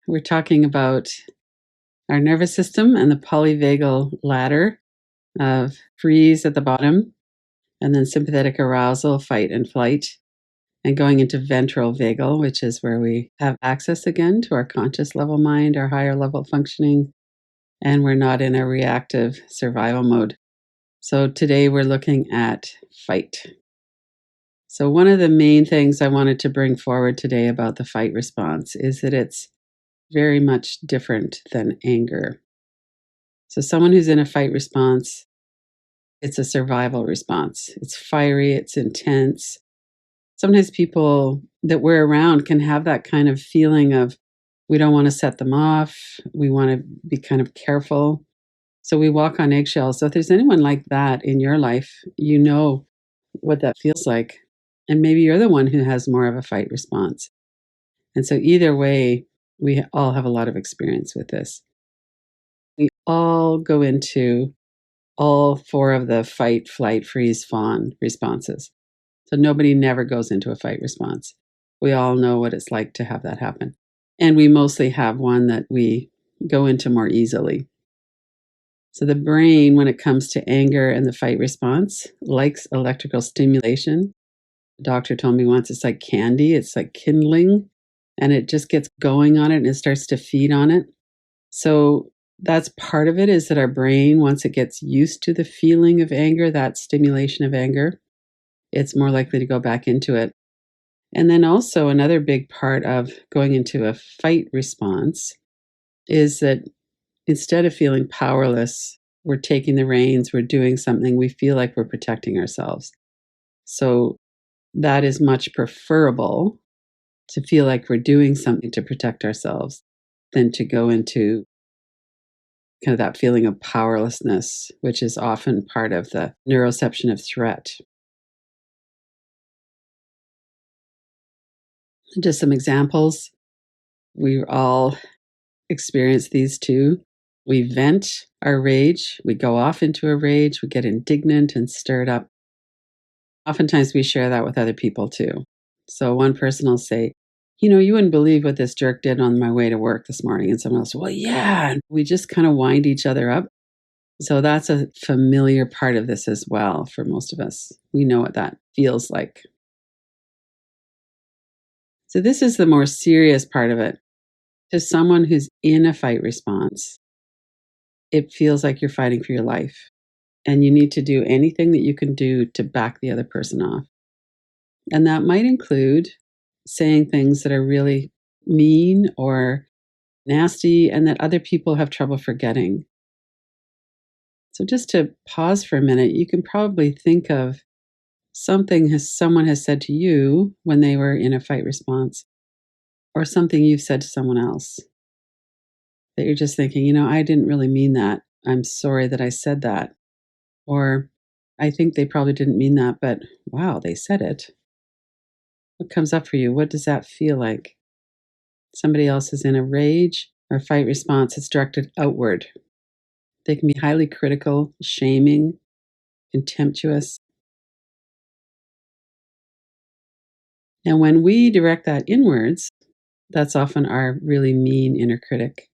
We're talking about our nervous system and the polyvagal ladder of freeze at the bottom, and then sympathetic arousal, fight and flight, and going into ventral vagal, which is where we have access again to our conscious level mind, our higher level functioning, and we're not in a reactive survival mode. So today we're looking at fight. So one of the main things I wanted to bring forward today about the fight response is that it's very much different than anger. So someone who's in a fight response, it's a survival response. It's fiery, it's intense. Sometimes people that we're around can have that kind of feeling of we don't want to set them off. We want to be kind of careful. So we walk on eggshells. So if there's anyone like that in your life, you know what that feels like. And maybe you're the one who has more of a fight response. And so either way, we all have a lot of experience with this. We all go into all four of the fight, flight, freeze, fawn responses. So nobody never goes into a fight response. We all know what it's like to have that happen. And we mostly have one that we go into more easily. So the brain, when it comes to anger and the fight response, likes electrical stimulation. The doctor told me once it's like candy, it's like kindling, and it just gets going on it and it starts to feed on it. So that's part of it, is that our brain, once it gets used to the feeling of anger, that stimulation of anger, it's more likely to go back into it. And then also another big part of going into a fight response is that instead of feeling powerless, we're taking the reins, we're doing something, we feel like we're protecting ourselves. So that is much preferable, to feel like we're doing something to protect ourselves, than to go into kind of that feeling of powerlessness, which is often part of the neuroception of threat. Just some examples. We all experience these too. We vent our rage, we go off into a rage, we get indignant and stirred up. Oftentimes we share that with other people too. So one person will say, you wouldn't believe what this jerk did on my way to work this morning. And someone else, well, yeah. And we just kind of wind each other up. So that's a familiar part of this as well for most of us. We know what that feels like. So this is the more serious part of it. To someone who's in a fight response, it feels like you're fighting for your life, and you need to do anything that you can do to back the other person off. And that might include saying things that are really mean or nasty and that other people have trouble forgetting. So just to pause for a minute, you can probably think of something someone has said to you when they were in a fight response, or something you've said to someone else that you're just thinking, I didn't really mean that. I'm sorry that I said that. Or I think they probably didn't mean that, but wow, they said it. What comes up for you? What does that feel like? Somebody else is in a rage or fight response. It's directed outward. They can be highly critical, shaming, contemptuous. And when we direct that inwards, that's often our really mean inner critic.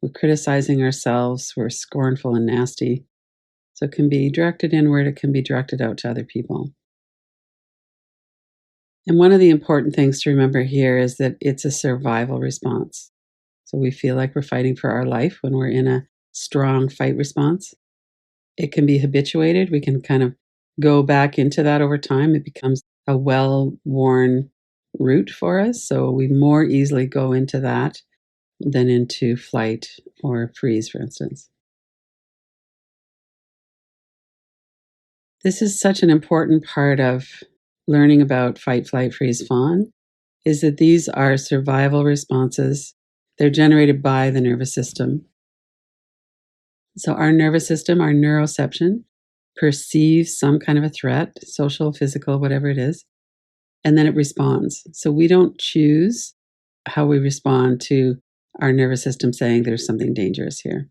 We're criticizing ourselves, we're scornful and nasty. So it can be directed inward, it can be directed out to other people. And one of the important things to remember here is that it's a survival response. So we feel like we're fighting for our life when we're in a strong fight response. It can be habituated. We can kind of go back into that over time. It becomes a well-worn route for us. So we more easily go into that than into flight or freeze, for instance. This is such an important part of learning about fight, flight, freeze, fawn, is that these are survival responses. They're generated by the nervous system. So our nervous system, our neuroception, perceives some kind of a threat, social, physical, whatever it is, and then it responds. So we don't choose how we respond to our nervous system saying there's something dangerous here.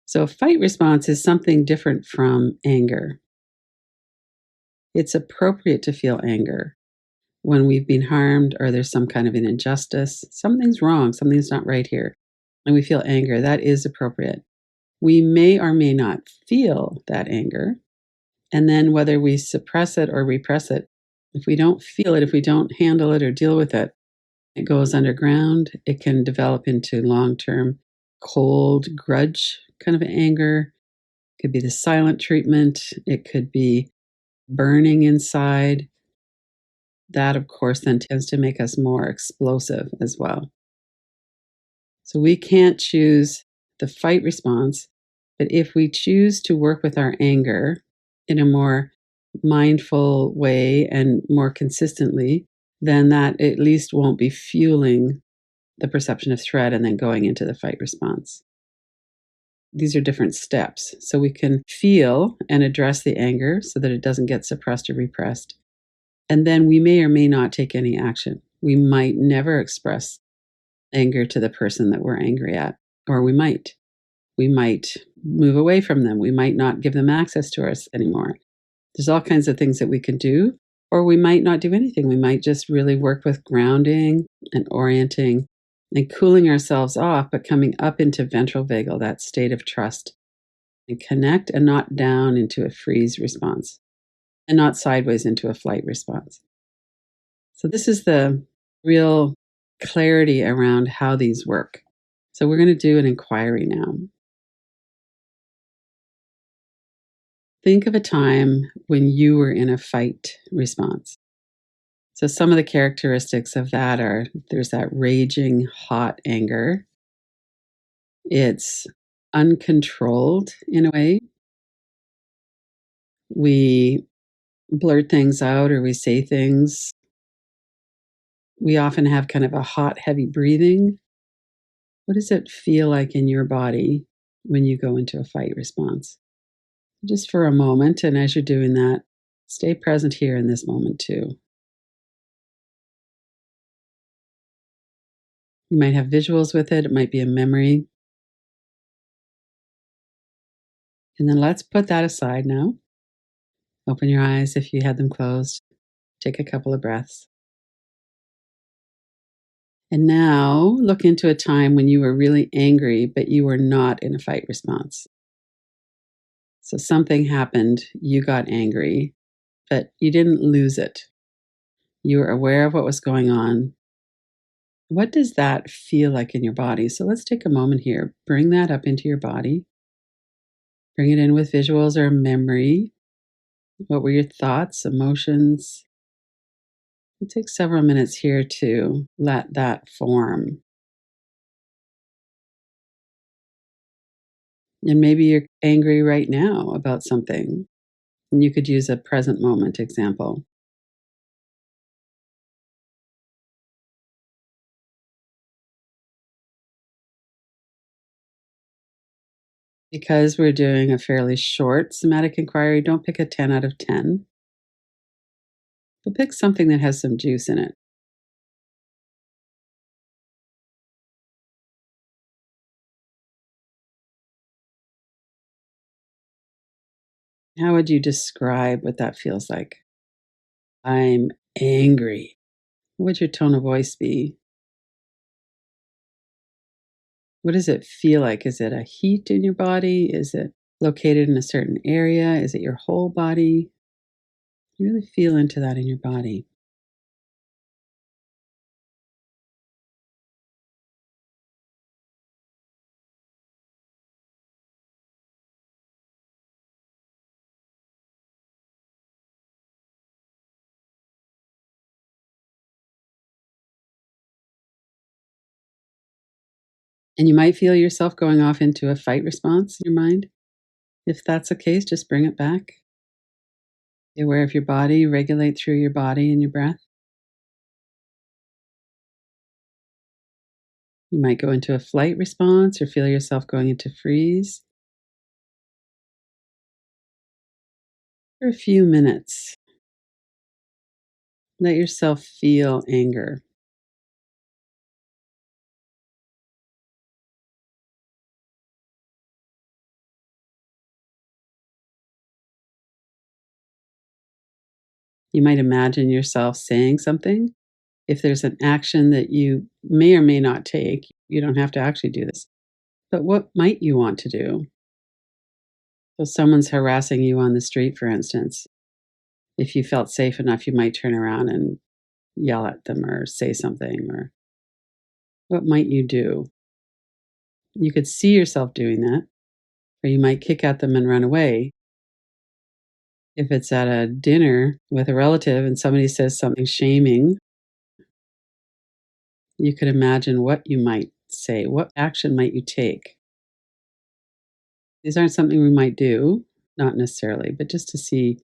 So a fight response is something different from anger. It's appropriate to feel anger when we've been harmed or there's some kind of an injustice. Something's wrong, something's not right here, and we feel anger. That is appropriate. We may or may not feel that anger. And then whether we suppress it or repress it, if we don't feel it, if we don't handle it or deal with it, it goes underground. It can develop into long term cold grudge kind of anger. It could be the silent treatment. It could be burning inside. That, of course, then tends to make us more explosive as well. So we can't choose the fight response, but if we choose to work with our anger in a more mindful way and more consistently, then that at least won't be fueling the perception of threat and then going into the fight response. These are different steps. So we can feel and address the anger so that it doesn't get suppressed or repressed. And then we may or may not take any action. We might never express anger to the person that we're angry at, or we might. We might move away from them. We might not give them access to us anymore. There's all kinds of things that we can do, or we might not do anything. We might just really work with grounding and orienting and cooling ourselves off, but coming up into ventral vagal, that state of trust, and connect and not down into a freeze response and not sideways into a flight response. So, this is the real clarity around how these work. So, we're going to do an inquiry now. Think of a time when you were in a fight response. So, some of the characteristics of that are there's that raging, hot anger. It's uncontrolled in a way. We blurt things out or we say things. We often have kind of a hot, heavy breathing. What does it feel like in your body when you go into a fight response? Just for a moment, and as you're doing that, stay present here in this moment too. You might have visuals with it, it might be a memory. And then let's put that aside now. Open your eyes if you had them closed. Take a couple of breaths. And now look into a time when you were really angry, but you were not in a fight response. So something happened, you got angry, but you didn't lose it. You were aware of what was going on. What does that feel like in your body? So let's take a moment here. Bring that up into your body. Bring it in with visuals or memory. What were your thoughts, emotions? It takes several minutes here to let that form. And maybe you're angry right now about something. And you could use a present moment example. Because we're doing a fairly short somatic inquiry, don't pick a 10 out of 10, but pick something that has some juice in it. How would you describe what that feels like? I'm angry. What would your tone of voice be? What does it feel like? Is it a heat in your body? Is it located in a certain area? Is it your whole body? You really feel into that in your body. And you might feel yourself going off into a fight response in your mind. If that's the case, just bring it back. Be aware of your body, regulate through your body and your breath. You might go into a flight response or feel yourself going into freeze for a few minutes. Let yourself feel anger. You might imagine yourself saying something. If there's an action that you may or may not take, you don't have to actually do this. But what might you want to do? So, someone's harassing you on the street, for instance. If you felt safe enough, you might turn around and yell at them or say something, or what might you do? You could see yourself doing that, or you might kick at them and run away. If it's at a dinner with a relative and somebody says something shaming, you could imagine what you might say. What action might you take? These aren't something we might do, not necessarily, but just to see,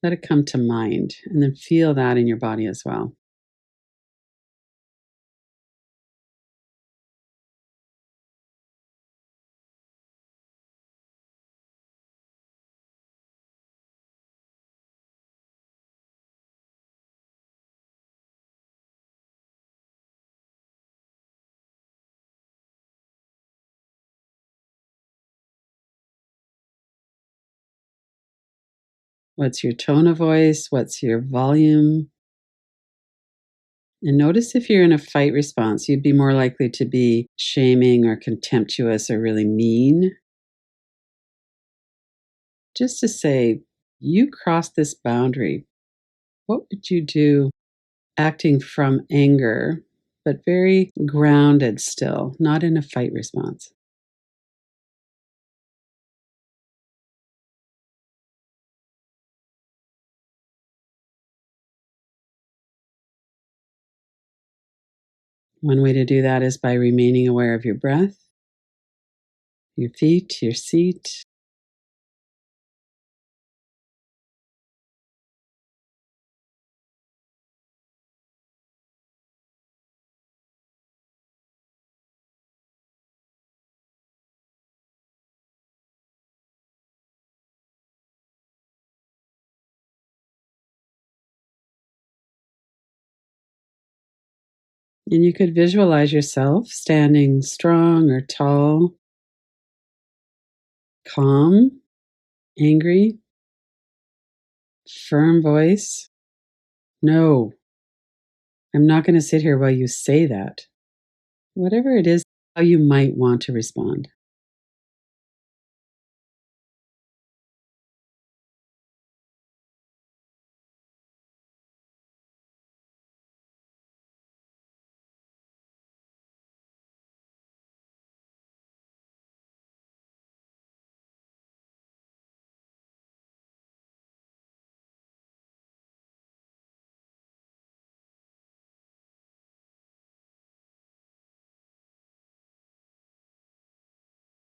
let it come to mind and then feel that in your body as well. What's your tone of voice? What's your volume? And notice if you're in a fight response, you'd be more likely to be shaming or contemptuous or really mean. Just to say, you crossed this boundary. What would you do acting from anger, but very grounded still, not in a fight response? One way to do that is by remaining aware of your breath, your feet, your seat. And you could visualize yourself standing strong or tall, calm, angry, firm voice. No, I'm not going to sit here while you say that. Whatever it is, how you might want to respond.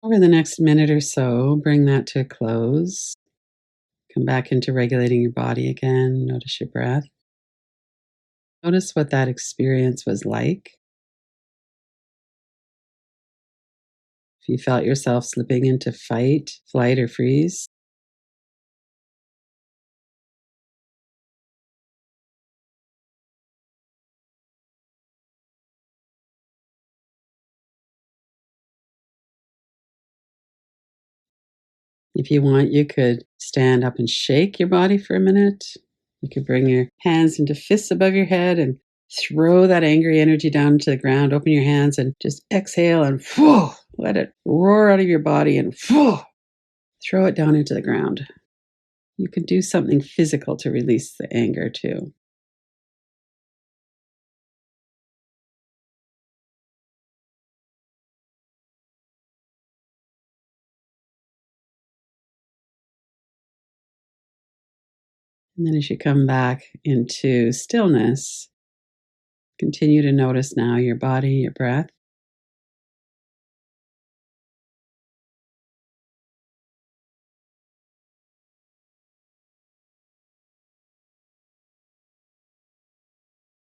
Over the next minute or so, bring that to a close. Come back into regulating your body again. Notice your breath. Notice what that experience was like. If you felt yourself slipping into fight, flight, or freeze, if you want, you could stand up and shake your body for a minute. You could bring your hands into fists above your head and throw that angry energy down to the ground. Open your hands and just exhale and whew, let it roar out of your body and whew, throw it down into the ground. You can do something physical to release the anger too. And then as you come back into stillness, continue to notice now your body, your breath.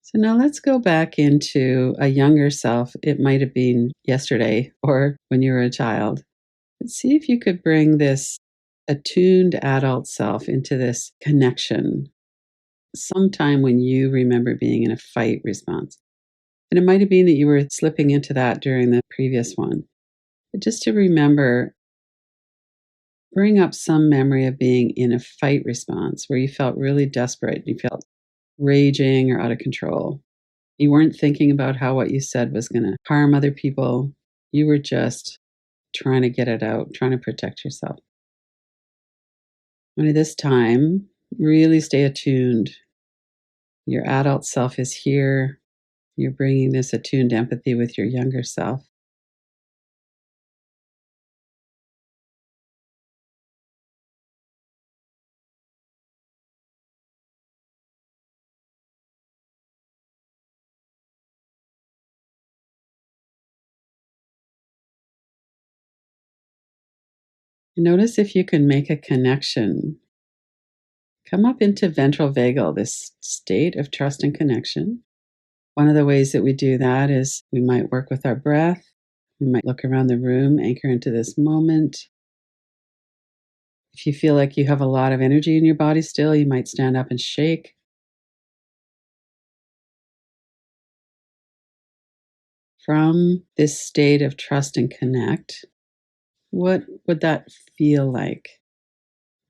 So now let's go back into a younger self. It might have been yesterday or when you were a child. But see if you could bring this attuned adult self into this connection sometime when you remember being in a fight response. And it might have been that you were slipping into that during the previous one. But just to remember Bring up some memory of being in a fight response where you felt really desperate, you felt raging or out of control. You weren't thinking about how what you said was going to harm other people. You were just trying to get it out, trying to protect yourself. Only this time, really stay attuned. Your adult self is here. You're bringing this attuned empathy with your younger self. Notice if you can make a connection. Come up into ventral vagal, this state of trust and connection. One of the ways that we do that is we might work with our breath. We might look around the room, anchor into this moment. If you feel like you have a lot of energy in your body still, you might stand up and shake. From this state of trust and connect, what would that feel like?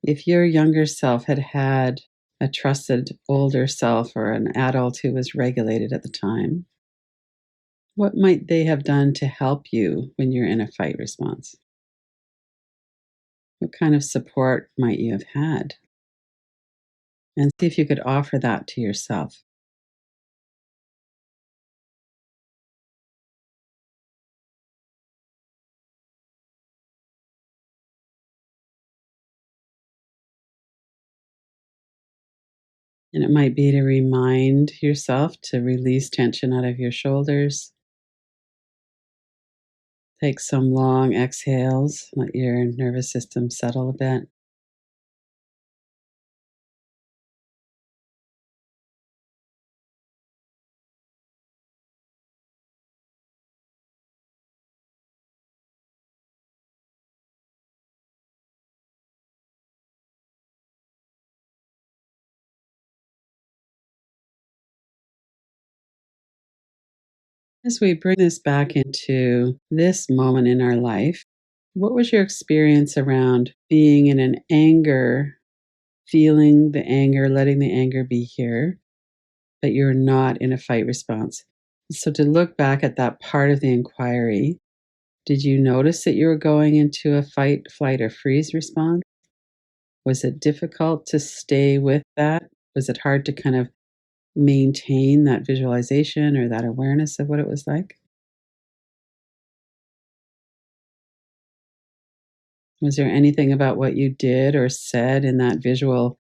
If your younger self had had a trusted older self or an adult who was regulated at the time, what might they have done to help you when you're in a fight response? What kind of support might you have had? And see if you could offer that to yourself. And it might be to remind yourself to release tension out of your shoulders. Take some long exhales, let your nervous system settle a bit. As we bring this back into this moment in our life, what was your experience around being in an anger, feeling the anger, letting the anger be here, but you're not in a fight response? So, to look back at that part of the inquiry, did you notice that you were going into a fight, flight, or freeze response? Was it difficult to stay with that? Was it hard to kind of maintain that visualization or that awareness of what it was like? Was there anything about what you did or said in that visual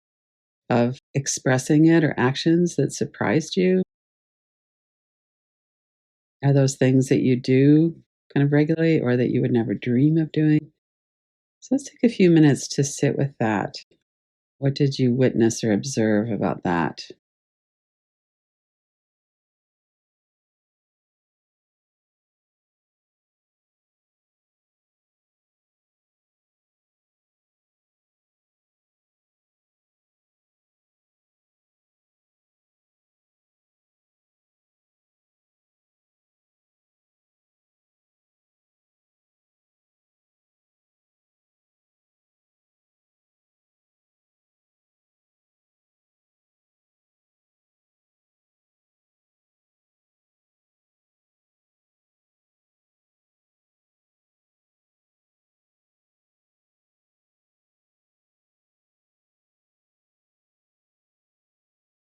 of expressing it or actions that surprised you? Are those things that you do kind of regularly or that you would never dream of doing? So let's take a few minutes to sit with that. What did you witness or observe about that?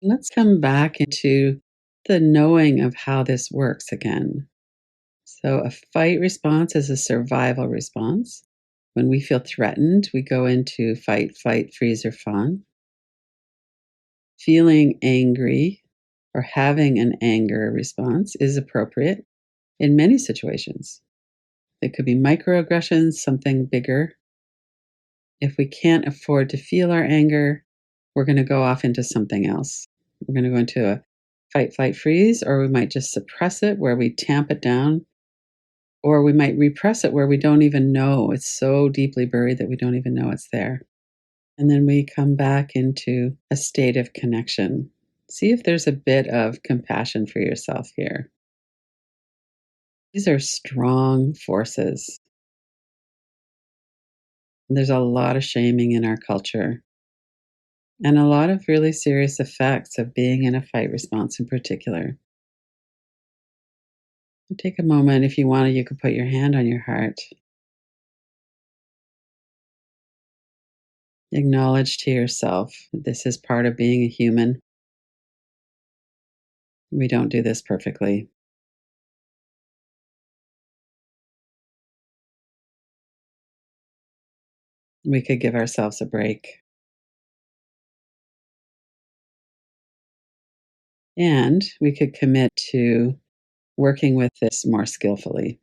Let's come back into the knowing of how this works again. So, a fight response is a survival response. When we feel threatened, we go into fight, flight, freeze, or fawn. Feeling angry or having an anger response is appropriate in many situations. It could be microaggressions, something bigger. If we can't afford to feel our anger, we're going to go off into something else. We're going to go into a fight, flight, freeze, or we might just suppress it where we tamp it down, or we might repress it where we don't even know. It's so deeply buried that we don't even know it's there. And then we come back into a state of connection. See if there's a bit of compassion for yourself here. These are strong forces. There's a lot of shaming in our culture and a lot of really serious effects of being in a fight response in particular. Take a moment if you want to, you could put your hand on your heart. Acknowledge to yourself that this is part of being a human. We don't do this perfectly. We could give ourselves a break. And we could commit to working with this more skillfully.